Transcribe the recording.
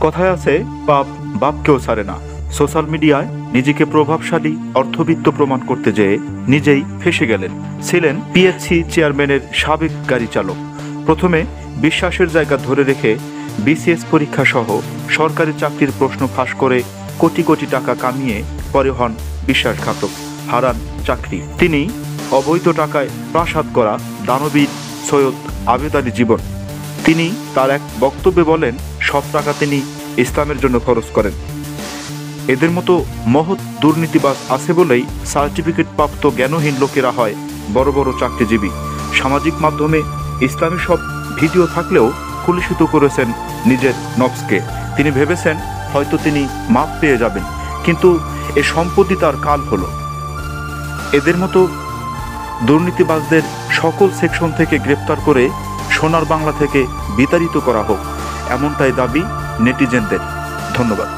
কথায় আছে, পাপ বাপকেও ছাড়ে না। সোশ্যাল মিডিয়ায় নিজেকে প্রভাবশালী অর্থবিত্ত প্রমাণ করতে যেয়ে নিজেই ফেঁসে গেলেন। ছিলেন পিএইচসি চেয়ারম্যানের সাবেক গাড়ি চালক। প্রথমে বিশ্বাসের জায়গা ধরে রেখে বিসিএস পরীক্ষা সহ সরকারি চাকরির প্রশ্ন ফাঁস করে কোটি কোটি টাকা কামিয়ে পরে হন বিশ্বাসঘাতক, হারান চাকরি। তিনি অবৈধ টাকায় প্রাসাদ করা দানবীর সৈয়দ আবেদ আলী জীবন। তিনি তার এক বক্তব্যে বলেন, সব টাকা তিনি ইসলামের জন্য খরচ করেন। এদের মতো মহৎ দুর্নীতিবাজ আছে বলেই সার্টিফিকেট প্রাপ্ত জ্ঞানহীন লোকেরা হয় বড় বড় চাকরিজীবী। সামাজিক মাধ্যমে ইসলামী সব ভিডিও থাকলেও কুলুষিত করেছেন নিজের নফসকে। তিনি ভেবেছেন হয়তো তিনি মাপ পেয়ে যাবেন, কিন্তু এ সম্পত্তি তার কাল হলো। এদের মতো দুর্নীতিবাজদের সকল সেকশন থেকে গ্রেপ্তার করে সোনার বাংলা থেকে বিতাড়িত করা হোক, এমনটাই দাবি নেটিজেনদের। ধন্যবাদ।